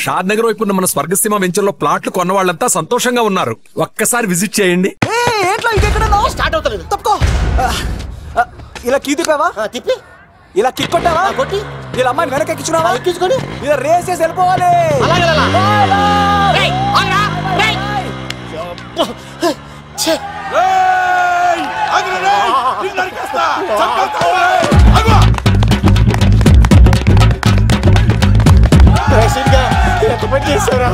షాద్ నగర్ వైపు ఉన్న మన స్వర్గసీమ వెంచర్ లో ప్లాట్లు కొన్న వాళ్ళంతా సంతోషంగా ఉన్నారు. ఒక్కసారి విజిట్ చేయండి. స్టార్ట్ అవుతలేదు. తప్పుకో. ఇలా కీ తిప్పావా? తిప్పి ఇలా కిక్ కొట్టావా? కొట్టి ఇలా అమ్మాయిని వెనక ఎక్కించున్నావా? ఎక్కించుకొని ఇలా రేస్ చేసి వెళ్ళిపోవాలి. చేశారా?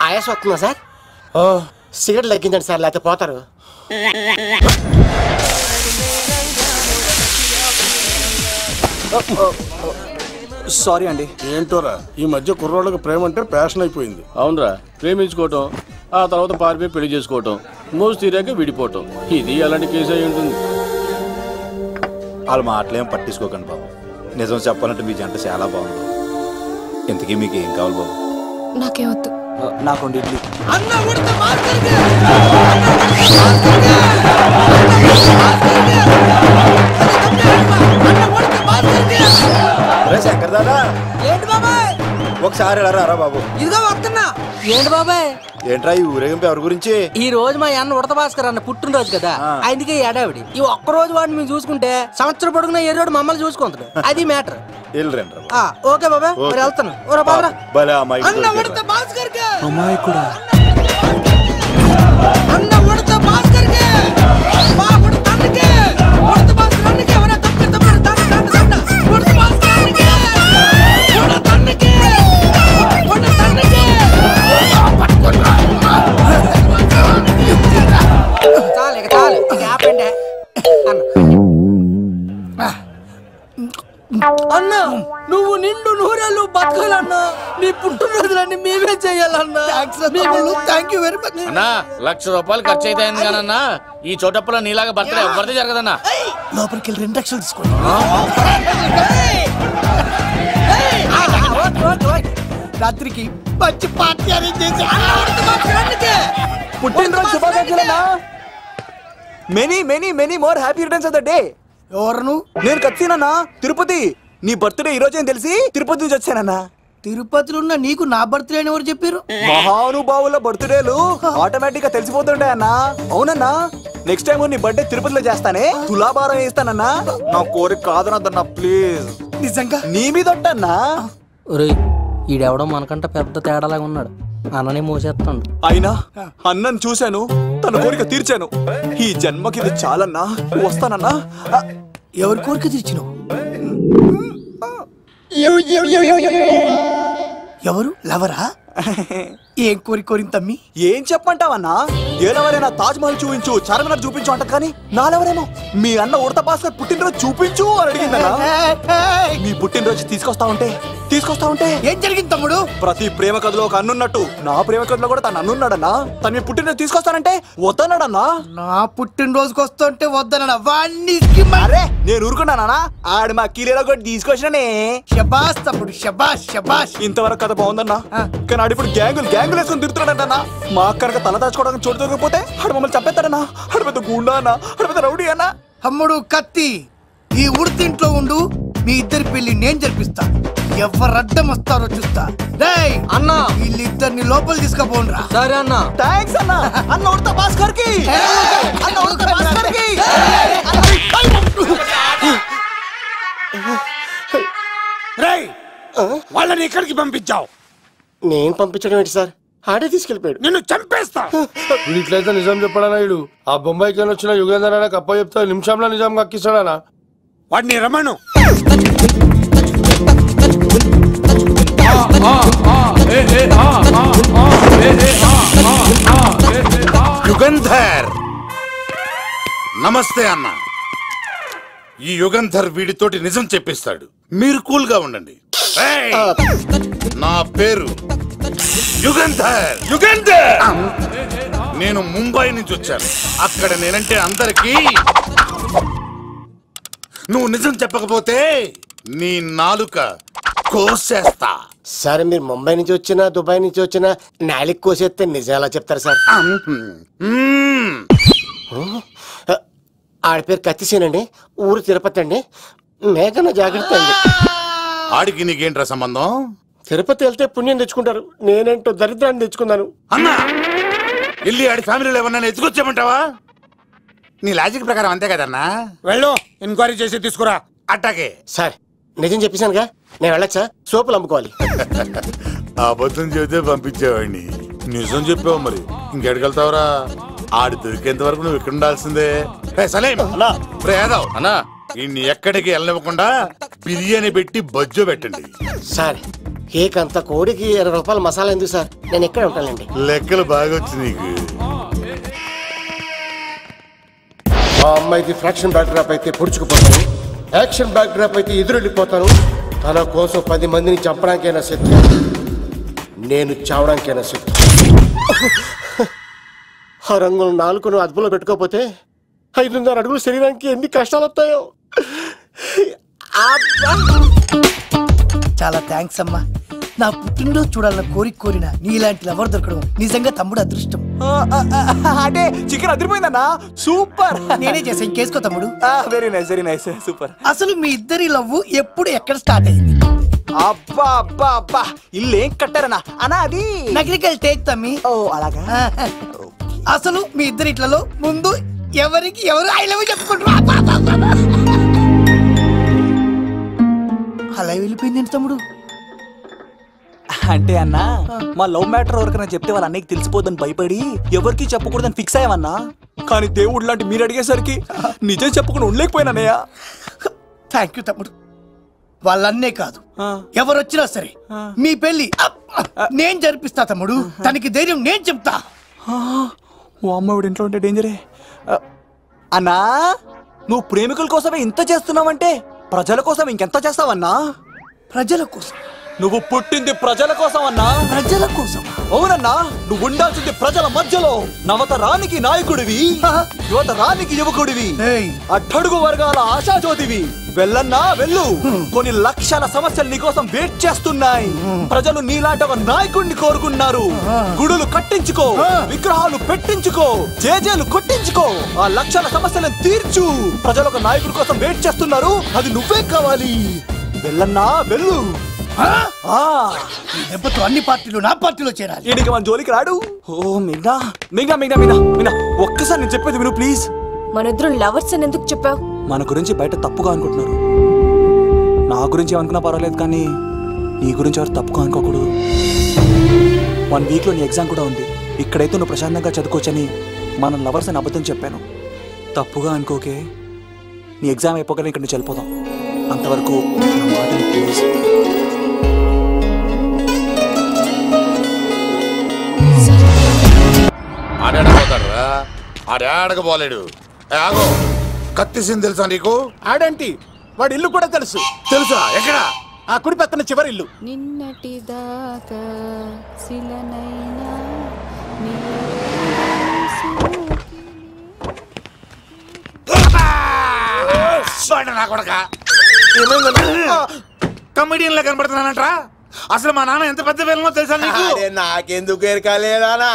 ఆయాసం వస్తుందా సార్? సిగరెట్ లెక్కించండి సార్, లేకపోతే పోతారు. సారీ అండి. ఏంటోరా ఈ మధ్య కుర్రోళ్ళకి ప్రేమ అంటే ప్యాషన్ అయిపోయింది. అవునరా, ప్రేమించుకోవటం ఆ తర్వాత పారిపోయి పెళ్లి చేసుకోవటం, మోజు తీరాక విడిపోవటం, ఇది అలాంటి కేసు అయి ఉంటుంది. వాళ్ళ మాటలేం పట్టించుకోకండి బాబు. నిజం చెప్పాలంటే మీ జంట చాలా బాగుంది. ఇంతకీ మీకు ఏం కావాలి బాబు? నాకే వద్దు. నాకు ఇడ్లీ. శంకర్ దాదా, ఏంటి బాబాయ్? ఒకసారి రా బాబు. ఇదిగో వస్తున్నా. ఏంటి బాబాయ్? ఏంట్రా ఈ ఊరేగింపు ఎవరి గురించి? ఈ రోజు మా అన్న ఉడత భాస్కర్ అన్న పుట్టినరోజు కదా, అందుకే ఏడావిడి. ఈ ఒక్క రోజు వాడిని మేము చూసుకుంటే సంవత్సరం పొడుగున ఏరోడు మమ్మల్ని చూసుకుంటాడు. అది మ్యాటర్. ఓకే బాబాయ్, మరి వెళ్తాను. అన్న ఉడత భాస్కర్ అమ్మాయి కూడా అన్న ఉడత భాస్కర్ బాబుడు తనకే ఉడత భాస్కర్ అన్నకే ఎవరైనా తప్ప ఉడత భాస్కర్ అన్నకే ఉడత తనకే ఉడత తనకే చాలు ఇక చాలు ఇక ఆపండి. అన్న నువ్వు నిండు నూరేళ్ళు బతకాలన్నా, నీ పుట్టినరోజులన్నీ మేమే చెయ్యాలన్నా. థ్యాంక్ యూ వెరీ మచ్ అన్నా. 1,00,000 రూపాయలు ఖర్చు అవుతాయని కానన్నా ఈ చోటప్పులో నీలాగా బర్త్డే ఎవరిది జరగదన్నా. లోపలికి వెళ్ళి 2 లక్షలు తీసుకోండి. రాత్రికి మంచి పార్టీ అరేంజ్ చేసి పుట్టినరోజు శుభాకాంక్షలన్నా. Many many many more happy returns of the day. ఎవరు? నేను కత్తినన్నా, తిరుపతి. నీ బర్త్డే ఈ రోజే తెలిసి తిరుపతి నుంచి వచ్చానన్నా. తిరుపతిలో ఉన్న నీకు నా బర్త్డే అని ఎవరు చెప్పారు? మహానుభావుల బర్త్డేలు ఆటోమేటిక్ గా తెలిసిపోతుంటాయన్నా. అవునన్నా, నెక్స్ట్ టైం నీ బర్త్డే తిరుపతిలో చేస్తానే, తులాభారం వేస్తానన్నా. నా కోరిక కాదనద్దన్నా ప్లీజ్. నిజంగా నీ మీద ఒట్టన్నా. ఈడెవడో మనకంట పెద్ద తేడాలాగా ఉన్నాడు. అన్ననే మోసేస్తాడు. అయినా అన్నను చూశాను, తన కోరిక తీర్చాను. ఈ జన్మకి ఇది చాలన్నా, వస్తానన్నా. ఎవరి కోరిక తీర్చినావు? ఎవరు? లవరా? ఏం కోరిన తమ్మి? ఏం చెప్పంటావన్నా? ఏలవరైనా తాజ్ మహల్ చూపించు, చార్మినార్ చూపించు అంట, కానీ నాలెవరేమో మీ అన్న ఉడత భాస్కర్ పుట్టినరోజు చూపించు అని అడిగిందన్నా. మీ పుట్టినరోజు తీసుకొస్తా ఉంటే ఏం జరిగింది తమ్ముడు? ప్రతి ప్రేమ కథలో ఒక అన్నున్నట్టు నా ప్రేమ కథలో కూడా తను అన్నున్నాడన్నా. తను మీ పుట్టినరోజు తీసుకొస్తానంటే వద్దన్నాడన్నా. నా పుట్టినరోజుకి వస్తుంటే వద్దన్నా వాణ్ణి. అరే నేను ఊరుకున్నానా? ఆడు మా కీలేలో కూడా తీసుకొచ్చిననే. శబాష్ తమ్ముడు, శబాష్ శబాష్. ఇంతవరకు కథ బాగుందన్నా, కానీ ఆడు ఇప్పుడు గ్యాంగులు వేసుకుని తిరుగుతున్నాడన్నా. మా అక్కడికి తల దాచుకోవడానికి చోటు దొరికిపోతే ఆడు మమ్మల్ని చంపేస్తాడన్నా. ఆడు పెద్ద గుండా అన్నా, ఆడు పెద్ద రౌడీ అన్నా. తమ్ముడు కత్తి, ఈ ఉడితింట్లో ఉండు. మీ ఇద్దరి పెళ్లి నేను జరిపిస్తా. ఎవరు అడ్డం వస్తారో చూస్తా. అన్న వీళ్ళిద్దరిని లోపల తీసుకుపోండ్రా. సరే అన్న. థాంక్స్ అన్న. అన్న ఉడత భాస్కర్ కి, అన్న ఉడత భాస్కర్ కి. వాళ్ళని ఎక్కడికి పంపించావు? నేను పంపించడం ఏంటి సార్? ఆడే తీసుకెళ్ళిపోయాడు. నిన్ను చంపేస్తా. ఇట్లయితే నిజం చెప్పడానా? ఇడు ఆ బొంబాయికి వచ్చిన యుగేందర్ అన్న కప్ప చెప్తా నిమిషంలో నిజం కక్కిస్తాడా? వాడిని రమణు. యుగంధర్ నమస్తే అన్న. ఈ యుగంధర్ వీడితోటి నిజం చెప్పిస్తాడు. మీరు కూల్ గా ఉండండి. నా పేరు యుగంధర్. నేను ముంబై నుంచి వచ్చాను. అక్కడ నేనంటే అందరికీ నువ్వు నిజం చెప్పకపోతే నీ నాలుక కోసేస్తా. సార్ మీరు ముంబై నుంచి వచ్చినా దుబాయ్ నుంచి వచ్చినా నాలిక్ కోసేస్తే నిజం ఎలా చెప్తారు సార్? ఆడ పేరు కత్తిసేనండి, ఊరు తిరుపతి అండి. మేఘన జాగ్రత్త అండి. ఆడికి నీకేంట్రా సంబంధం? తిరుపతి వెళ్తే పుణ్యం తెచ్చుకుంటారు, నేనేంటో దరిద్రాన్ని తెచ్చుకున్నాను. అన్నా వెళ్ళి ఆడి ఫ్యామిలీలో ఎవరన్నా ఎత్తుకొచ్చామంటావా? నీ లాజిక్ ప్రకారం అంతే కదన్నా. వెళ్ళు, ఎంక్వైరీ చేసి తీసుకురా. అట్టాకే సార్ నిజం చెప్పేశానుగా, నేను వెళ్ళచ్చా? సోపులు అమ్ముకోవాలి. అబద్ధం చెబితే పంపించేవాడిని, నిజం చెప్పావు మరి ఇంకెడగలుగుతావురా? ఆడి దొరికేంత వరకు నువ్వు ఇక్కడ ఉండాల్సిందే. ఇన్ని ఎక్కడికి వెళ్ళనివ్వకుండా బిర్యానీ పెట్టి బజ్జో పెట్టండి. సార్ కేక్ అంత కోడికి 20 రూపాయలు మసాలా ఎందుకు సార్? నేను ఎక్కడ ఉంటానండి. లెక్కలు బాగా వచ్చి నీకు. ఆ అమ్మాయికి ఫ్రాక్షన్ బ్యాక్ డ్రాప్ అయితే పొడుచుకుపోతాను, యాక్షన్ బ్యాక్ డ్రాప్ అయితే ఎదురెళ్ళిపోతాను. తన కోసం 10 మందిని చంపడానికైనా సిద్ధం, నేను చావడానికైనా సిద్ధం. ఆ రంగులు 4 అదుపులో పెట్టుకోకపోతే 5.5 అడుగులు శరీరానికి ఎన్ని కష్టాలు వస్తాయో. చాలా థ్యాంక్స్ అమ్మా. నా పుట్టినరోజు చూడాలన్న కోరిన నీలాంటి లవర్ దొరకడం నిజంగా తమ్ముడు అదృష్టం. అంటే చికెన్ అదిరిపోయిందన్నా, సూపర్. నేనే చేసా, ఇంకేసుకో తమ్ముడు. Very nice, very nice, super. అసలు మీ ఇద్దరి లవ్ ఎప్పుడు ఎక్కడ స్టార్ట్ అయింది? అబ్బా అబ్బా అబ్బా, ఇల్లు ఏం కట్టారన్నా అన్నా? అది నగరికల్ టేక్ తమ్మి. ఓ అలాగా. అసలు మీ ఇద్దరి ఇట్లలో ముందు ఎవరికి ఎవరు ఐ లవ్ చెప్పుకుంటారు? అలా వెళ్ళిపోయింది తమ్ముడు. అంటే అన్నా మా లవ్ మ్యాటర్ ఎవరికైనా చెప్తే వాళ్ళ అన్నయ్యకి తెలిసిపోద్దని భయపడి ఎవరికి చెప్పకూడదని ఫిక్స్ అయ్యామన్నా. కానీ దేవుడు లాంటి మీరు అడిగేసరికి నిజం చెప్పకుండా ఉండలేకపోయినానయ్య. థ్యాంక్ యూ తమ్ముడు. వాళ్ళన్నే కాదు, ఎవరొచ్చినా సరే మీ పెళ్లి నేను జరిపిస్తా తమ్ముడు. తనకి ధైర్యం నేను చెప్తా. ఓ అమ్మఒడి ఇంట్లో ఉంటే డేంజరే. అన్నా నువ్వు ప్రేమికుల కోసమే ఇంత చేస్తున్నావంటే ప్రజల కోసం ఇంకెంత చేస్తావన్నా? ప్రజల కోసం? నువ్వు పుట్టింది ప్రజల కోసం అన్నా. ప్రజల కోసం? అవునన్నా, నువ్వు ఉండాల్సింది ప్రజల మధ్యలో. నవతరానికి నాయకుడివి, యువతరానికి యువకుడివి, అట్టడుగు వర్గాల ఆశాజ్యోతివి. వెళ్ళన్నా వెళ్ళు, కొన్ని లక్షల సమస్యలు నీకోసం వెయిట్ చేస్తున్నాయి. ప్రజలు నీలాంటి ఒక నాయకుడిని కోరుకున్నారు. గుడులు కట్టించుకో, విగ్రహాలు పెట్టించుకో, జేజేలు కొట్టించుకో, ఆ లక్షల సమస్యలను తీర్చు. ప్రజలు ఒక నాయకుడి కోసం వెయిట్ చేస్తున్నారు, అది నువ్వే కావాలి. వెళ్ళన్నా వెళ్ళు. దెబ్బతో అన్ని పార్టీలు నా పార్టీలో చేరాలి. ఈడికి మన జోలికి రాడు. ఓ మిగ్నా మిగ్నా మిగ్నా మిగ్నా మిగ్నా, ఒక్కసారి నేను చెప్పేది విను ప్లీజ్. మనిద్దరం లవర్స్ అని ఎందుకు చెప్పావు? మన గురించి బయట తప్పుగా అనుకుంటున్నారు. నా గురించి ఏమనుకున్నా పర్వాలేదు, కానీ నీ గురించి ఎవరు తప్పుగా అనుకోకూడదు. 1 వీక్లో నీ ఎగ్జామ్ కూడా ఉంది. ఇక్కడైతే నువ్వు ప్రశాంతంగా చదువుకోవచ్చని మన లవర్స్ అని అబద్ధం చెప్పాను. తప్పుగా అనుకోకే. నీ ఎగ్జామ్ అయిపోగానే ఇక్కడ నుంచి వెళ్ళిపోదాం. అంతవరకు నా మాటని ప్లీజ్. ఆడాడపోతాడురా, ఆడాడకపోలేడు. ఆగో, కత్తిసింది తెలుసా నీకు? ఆడంటి వాడి ఇల్లు కూడా తెలుసు. తెలుసా? ఎక్కడ? ఆ కుడి పక్కన చివరి ఇల్లు. నిన్నటి దాకా శిలనైనా నా కొడక కమెడియన్ లా కనబడుతున్నానంట్రా. అసలు మా నాన్న ఎంత పెద్ద విలనో తెలుసా నీకు? నాకెందుకు ఎరకాలేదానా,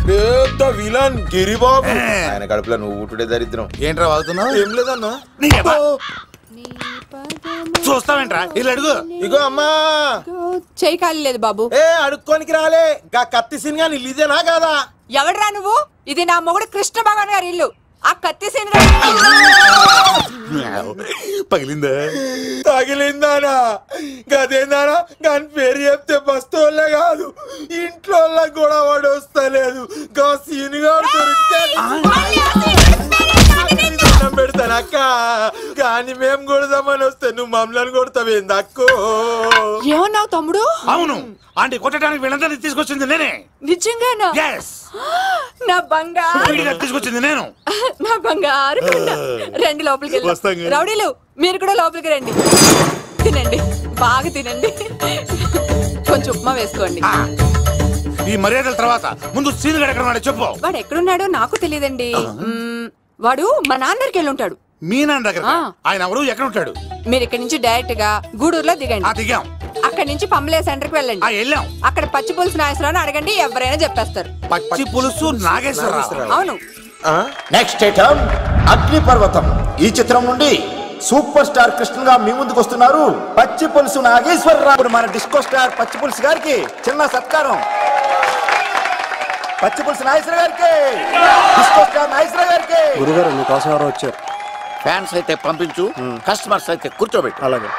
పెద్ద విలన్ గిరిబాబు. ఆయన కడుపులో నువ్వు ఊటుడే దరిద్రం. ఏంట్రా వాగుతున్నావు? ఏం లేదన్నా. చూస్తావేంట్రా, ఇల్లు అడుగు. ఇగో అమ్మా, చేయి ఖాళీ లేదు బాబు. అడుక్కోనికి రాలే. గా కత్తి సినిమా నీళ్ళు ఇదేనా కాదా? ఎవడ్రా నువ్వు? ఇది నా మొగుడు కృష్ణ భగవాన్ గారి ఇల్లు. ఆ కత్తి పగిలిందా? తగిలిందానా? గదేందానా? దాని పేరు చెప్తే బస్తోళ్ళే కాదు, ఇంట్లో కూడా వాడు వస్తలేదు. గా సీనుగాడు దొరికితే పెడతానక్క, కానీ మేము కొడదామని వస్తే నువ్వు మమ్మల్ని కొడతావేంది అక్కో? ఏమన్నావు తమ్ముడు? అవును, ఆంటీ కొట్టడానికి వీళ్ళందరినీ తీసుకొచ్చింది నేనే. నిజంగానా? నా బంగారు తీసుకొచ్చింది నేను. నా బంగారు రండి లోపలికి వెళ్ళి. రౌడీలు మీరు కూడా లోపలికి రండి. తినండి, బాగా తినండి. కొంచెం ఉప్మా వేసుకోండి. ఈ మర్యాదల తర్వాత ముందు సీన్ గడ ఎక్కడ చెప్పు. వాడు ఎక్కడున్నాడో నాకు తెలియదండి. వాడు మా నాన్న దగ్గరికి వెళ్ళి ఉంటాడు. మీ నాన్న దగ్గర ఆయన ఎవరు ఎక్కడ ఉంటాడు? మీరు ఇక్కడ నుంచి డైరెక్ట్ గా గూడూరులో దిగండి. దిగాం. అక్కడ నుంచి పంబలే సెంటర్ కి వెళ్ళండి. వెళ్ళాం. అక్కడ పచ్చి పులుసు నాగేశ్వరరావు అడగండి, ఎవరైనా చెప్పేస్తారు. పచ్చి పులుసు నాగేశ్వరరావు? అవును. నెక్స్ట్ ఐటమ్ అగ్నిపర్వతం. ఈ చిత్రం నుండి సూపర్ స్టార్ కృష్ణగా మీ ముందుకు వస్తున్నారు పచ్చి పులుసు నాగేశ్వరరావు. మన డిస్కో స్టార్ పచ్చి పులుసు గారికి చిన్న సత్కారం. పచ్చి పులుసు నాగేశ్వర గారికి, డిస్కో స్టార్ నాగేశ్వర గారికి. గురుగారు మీకోసం ఎవరో వచ్చారు. ఫ్యాన్స్ అయితే పంపించు, కస్టమర్స్ అయితే కూర్చోబెట్టు. అలాగే.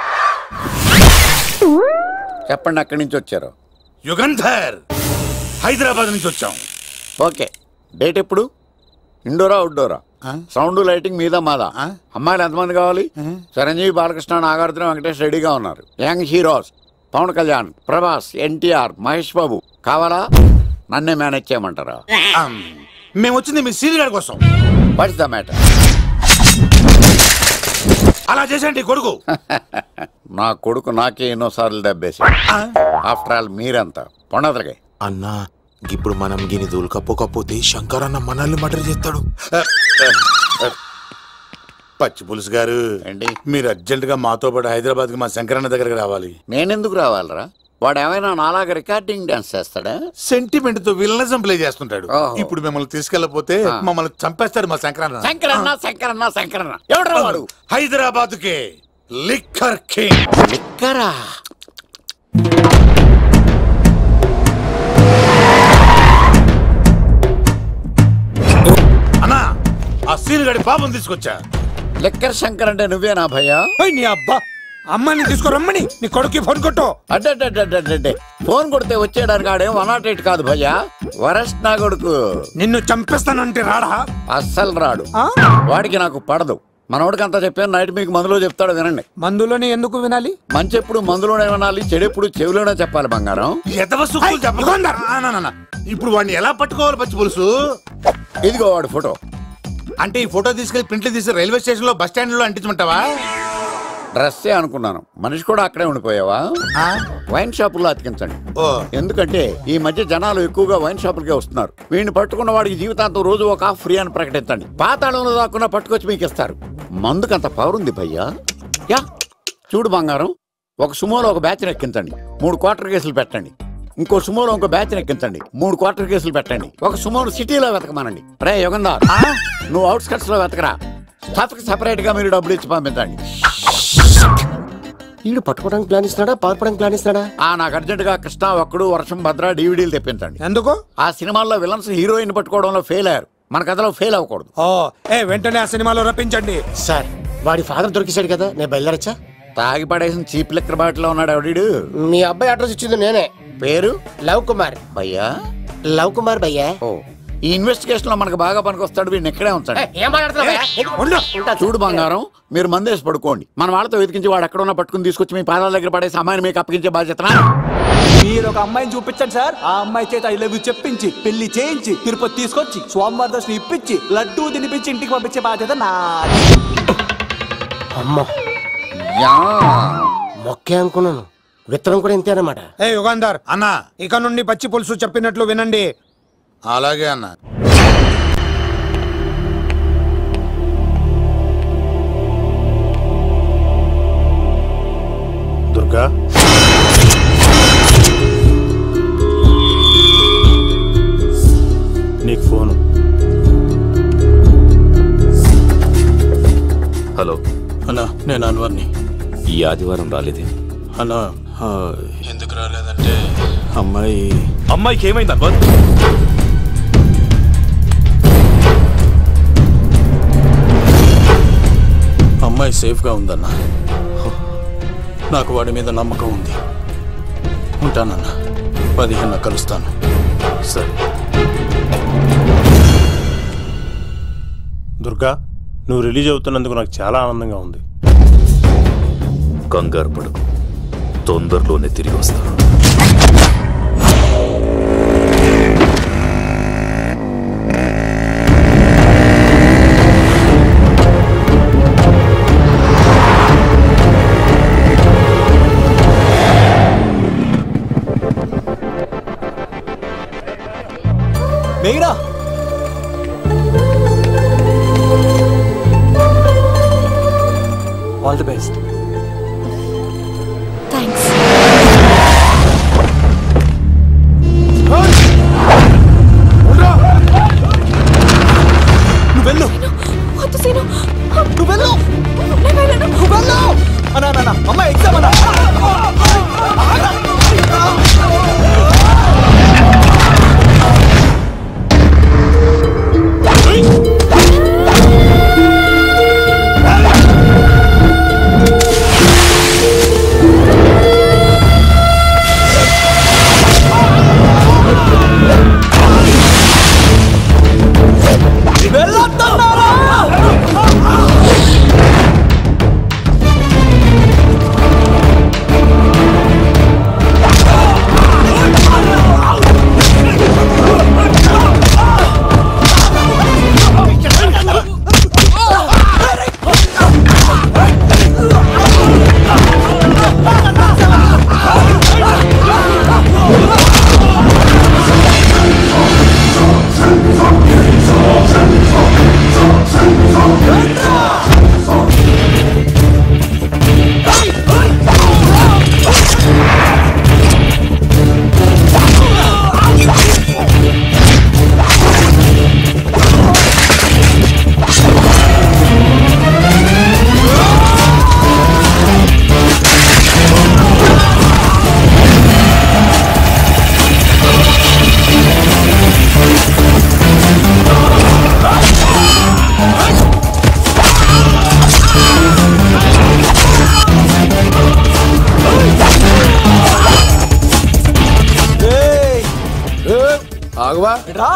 చెప్పండి, అక్కడి నుంచి వచ్చారు? యుగంధర్, హైదరాబాద్ నుంచి వచ్చాం. ఓకే, డేట్ ఎప్పుడు? ఇండోరా అవుట్డోరా? సౌండ్ లైటింగ్ మీద మాదా? అమ్మాయిలు ఎంతమంది కావాలి? చిరంజీవి, బాలకృష్ణ, నాగార్జున, వెంకటేష్ రెడీగా ఉన్నారు. యంగ్ హీరోస్ పవన్ కళ్యాణ్, ప్రభాస్, ఎన్టీఆర్, మహేష్ బాబు కావాలా? నన్నే మేనేజ్ చేయమంటారా? మేము వచ్చింది మీ సీరియల్ కోసం. What's the matter? అలా చేసేయండి కొడుకు. నా కొడుకు నాకే ఎన్నోసార్లు దెబ్బేసి. ఆఫ్టర్ ఆల్ మీరంతా పొండదలకే. అన్నా, ఇప్పుడు మనం గిని దూలకపోతే శంకర్ అన్న మనల్ని మర్డర్ చేస్తాడు. పచ్చి పులుసు గారు, మీరు అర్జెంట్ గా మాతో పాటు హైదరాబాద్ కి మా శంకరన్న దగ్గరకు రావాలి. నేనెందుకు రావాలరా? వాడు ఏమైనా నాలాగా రికార్డింగ్ డాన్స్ చేస్తాడా? సెంటిమెంట్ తో విలనిజం ప్లే చేస్తుంటాడు. ఇప్పుడు మిమ్మల్ని తీసుకెళ్లపోతే మమ్మల్ని చంపేస్తాడు మా శంకరన్న. శంకరన్న శంకరన్న శంకరన్న ఎవడ్రా వాడు? హైదరాబాద్ కే లిక్కర్ కింగ్. లిక్కరా? అన్నా, ఆ సీన్ గడి బాబుని తీసుకొచ్చా. లిక్కర్ శంకర్ అంటే నువ్వేనా భయ్యా? నీ అబ్బా, అమ్మని తీసుకురమ్మని నీ కొడుకు ఫోన్ కొట్టు. అడ్డే ఫోన్ కొడితే వచ్చేయడానికి ఆడే 108 కాదు భయ్యా, వరస్ట్ నా కొడుకు. నిన్ను చంపేస్తానంటే రాడా? అస్సలు రాడు. వాడికి నాకు పడదు. మనోడికి అంతా చెప్పాను, నైట్ మీకు మందులో చెప్తాడు వినండి. మందులోనే ఎందుకు వినాలి? మంచి ఎప్పుడు మందులోనే వినాలి, చెడు ఎప్పుడు చెవిలోనే చెప్పాలి బంగారం. ఇప్పుడు వాడిని ఎలా పట్టుకోవాలి పచ్చి పులుసు? ఇదిగో వాడు ఫోటో. అంటే ఈ ఫోటో తీసుకెళ్లి ప్రింట్లు తీసి రైల్వే స్టేషన్ లో బస్ స్టాండ్ లో అంటించమంటావా? డ్రెస్సే అనుకున్నాను, మనిషి కూడా అక్కడే ఉండిపోయావా? వైన్ షాపుల్లో అతికించండి. ఎందుకంటే ఈ మధ్య జనాలు ఎక్కువగా వైన్ షాపులకే వస్తున్నారు. వీడిని పట్టుకున్న వాడికి జీవితాంతం రోజు ఒక ఆఫ్ ఫ్రీ అని ప్రకటించండి. పాతాళంలో దాక్కున్నా పట్టుకొచ్చి మీకు ఇస్తారు. మందుకంత పవర్ ఉంది భయ్యా. యా చూడు బంగారం, ఒక సుమోలో ఒక బ్యాచ్ ఎక్కించండి, 3 క్వార్టర్ కేసులు పెట్టండి. ఇంకో సుమోలో ఇంకో బ్యాచ్ ఎక్కించండి, 3 క్వార్టర్ కేసులు పెట్టండి. ఒక సుమోను సిటీలో వెతకమానండి. రే యుగంధర్, నువ్వు అవుట్స్కట్స్ లో వెతకరా. స్టాఫ్ కి సెపరేట్ గా మీరు డబ్బులు ఇచ్చి పంపించండి. వీడు పట్టుకోవడానికి ప్లాన్ ఇస్తున్నాడా, పాల్పడానికి ప్లాన్ ఇస్తున్నాడా? నాకు అర్జెంట్ గా కృష్ణ, ఒక్కడు, వర్షం, భద్ర డివిడీలు తెప్పించండి. ఎందుకు? ఆ సినిమాల్లో విలన్స్ హీరోయిన్ పట్టుకోవడంలో ఫెయిల్ అయ్యారు, మన కథలో ఫెయిల్ అవ్వకూడదు. వెంటనే ఆ సినిమాలో రప్పించండి. సార్, వాడి ఫాదర్ దొరికేశాడు కదా, నేను బయలుదేరచ్చా? తాగి పడేసిన చీప్ లెక్కర్ బాటిలో ఉన్నాడు ఎవడీడు? మీ అబ్బాయి అడ్రస్ ఇచ్చింది నేనే. పేరు? లవ్ కుమార్ భయ్యా. లవ్ కుమార్ భయ్యా. ఈ ఇన్వెస్టిగేషన్ లో మనకు బాగా పనికొస్తాడు, వీడిని ఎక్కడే ఉంచండి. చూడు బంగారం, మీరు మందేసి పడుకోండి. మన వాళ్ళతో వెతికించి వాడు ఎక్కడ ఉన్నా పట్టుకుని తీసుకొచ్చి మీ పాదాల దగ్గర పడేసి అమ్మాయిని మీకు అప్పగించే బాధ్యత. మీరు ఒక అమ్మాయిని చూపించండి సార్. ఆ అమ్మాయి చేత ఐ లవ్ యూ చెప్పించి పెళ్లి చేయించి తిరుపతి తీసుకొచ్చి స్వామివారి దర్శనం ఇప్పించి లడ్డూ తినిపించి ఇంటికి పంపించే బాధ్యత నాది. అమ్మా, మొక్కే అనుకున్నాను, విత్తనం కూడా ఇంతే అన్నమాట. యుగంధర్ అన్నా, ఇక నుండి పచ్చి పులుసు చెప్పినట్లు వినండి. అలాగే అన్న. దుర్గా, నీకు ఫోను. హలో అన్నా, నేను అన్వర్ని. ఈ ఆదివారం రాలేదే అన్నా? ఎందుకు రాలేదంటే అమ్మాయికి ఏమైంది అన్వర్? అమ్మాయి సేఫ్గా ఉందన్నా. నాకు వాడి మీద నమ్మకం ఉంది. ఉంటానన్నా, 15 కలుస్తాను. సరే. దుర్గా, నువ్వు రిలీజ్ అవుతున్నందుకు నాకు చాలా ఆనందంగా ఉంది. కంగారు పడుకు, తొందరలోనే తిరిగి వస్తాను. మెయిరా ఆల్ ది బెస్ట్. థ్యాంక్స్. నువ్వు వెళ్ళు. వద్దు సీను. నువ్వు వెళ్ళు. నేను వెళ్ళను. నువ్వు వెళ్ళు. అన్నా అమ్మ ఎగ్జామ్ అన్నా.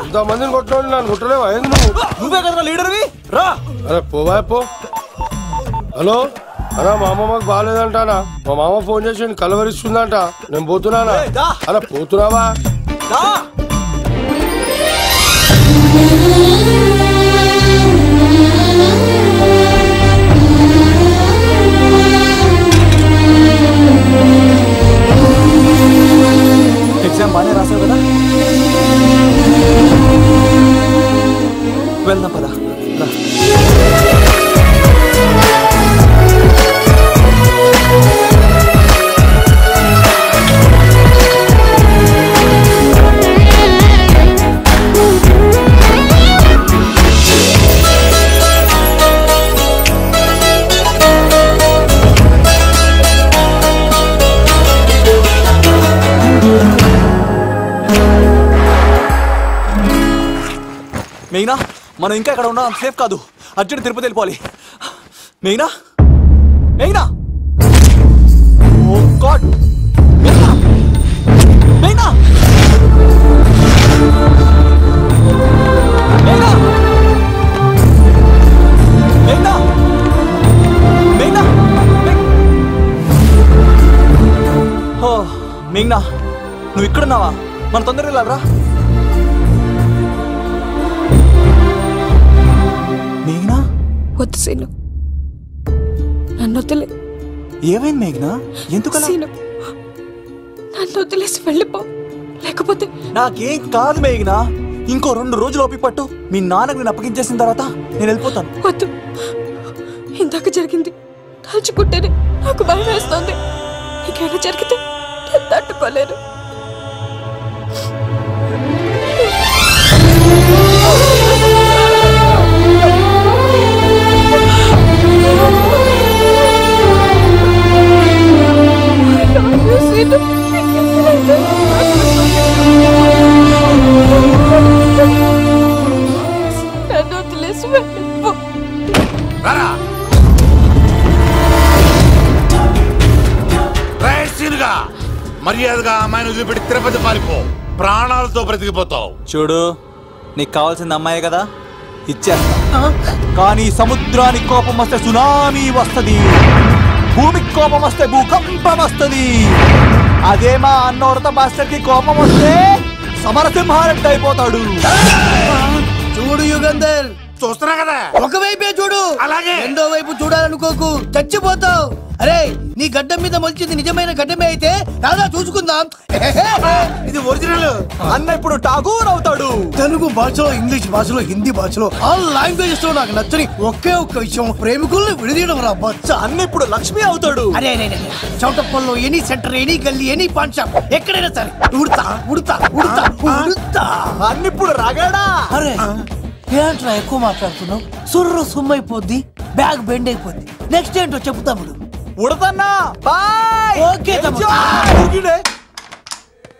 ఇంతమందిని కొట్టినోళ్ళు నన్ను కొట్టలేవా? నువ్వే కదా లీడర్వి, రా. అరే పోవా పో. హలో అన్నా, మా అమ్మ మాకు బాగాలేదంటానా? మా మామ ఫోన్ చేసి కలవరిస్తుందంట. నేను పోతున్నానా? అలా పోతున్నావా? ఎగ్జామ్ బాగానే రాసావు కదా? వెళ్దాం పదా. మెయినా, మనం ఇంకా ఇక్కడ ఉండడం సేఫ్ కాదు. అర్జెంట్ తిరుపతి వెళ్ళిపోవాలి. మెయినా, మెయినా, ఓ గాడ్, మెయినా, మెయినా, మెయినా, మెయినా, మెయినా, ఓ మెయినా, నువ్వు ఇక్కడున్నావా? మన తొందరగా వెళ్ళాలరా. వద్దు సీను, నన్ను వదిలే. ఏమైంది మేఘనా? ఎందుకు సీను, నన్ను వదిలేసి వెళ్ళిపో, లేకపోతే. నాకేం కాదు మేఘనా, ఇంకో 2 రోజులు ఓపిక పట్టు. మీ నాన్నకు నేను అప్పగించేసిన తర్వాత నేను వెళ్ళిపోతాను. వద్దు, ఇందాక జరిగింది తలుచుకుంటేనే నాకు భయం వేస్తుంది. ఇంకేమైనా జరిగితే నేను తట్టుకోలేను. మర్యాదగా అమ్మాయిని వదిలిపెట్టి తిరుపతి పారిపో. ప్రాణాలతో బ్రతికిపోతావు. చూడు, నీకు కావాల్సింది అమ్మాయి కదా, ఇచ్చేస్తా. కానీ సముద్రానికి కోపం వస్తే సునామీ వస్తది, భూమికి కోపం వస్తే భూకంపం వస్తది. అదే మా అన్నోరత మాస్టర్ కి కోపం వస్తే సమరసింహారెడ్డి అయిపోతాడు. చూడు యుగంధర్, చూస్తున్నా కదా. ఒకవైపే చూడు, అలాగే. రెండో వైపు చూడాలనుకోకు, చచ్చిపోతావు. అరే నీ గడ్డం మీద మొలిచింది నిజమైన గడ్డమే అయితే రాదా చూసుకుందాం. ఇది ఒరిజినల్. అన్న ఇప్పుడు ఠాగూర్ అవుతాడు. తెలుగు భాషలో, ఇంగ్లీష్ భాషలో, హిందీ భాషలో ఆల్ లాంగ్వేజెస్ లో నాకు నచ్చని ఒకే ఒక్క విషయం, ప్రేమికుల్ని విడదీయడం రా బచ్చ. అన్న ఇప్పుడు లక్ష్మి అవుతాడు. అరే చౌటప్పల్లో ఎనీ సెంటర్, ఎనీ గల్లీ, ఎనీ పాన్ షాప్ ఎక్కడైనా సరే ఉడతా ఉడతా ఉడతా ఉడతా. అన్న ఇప్పుడు రాగాడా. అరే ఏంట్రా ఎక్కువ మాట్లాడుతున్నావు? సుర్రు సుమ్మైపోద్ది, బ్యాగ్ బెండ్ అయిపోద్ది. నెక్స్ట్ ఏంటో చెప్తాముడు. ఉడతన్నా బాయ్. ఓకే తమ్ముడు.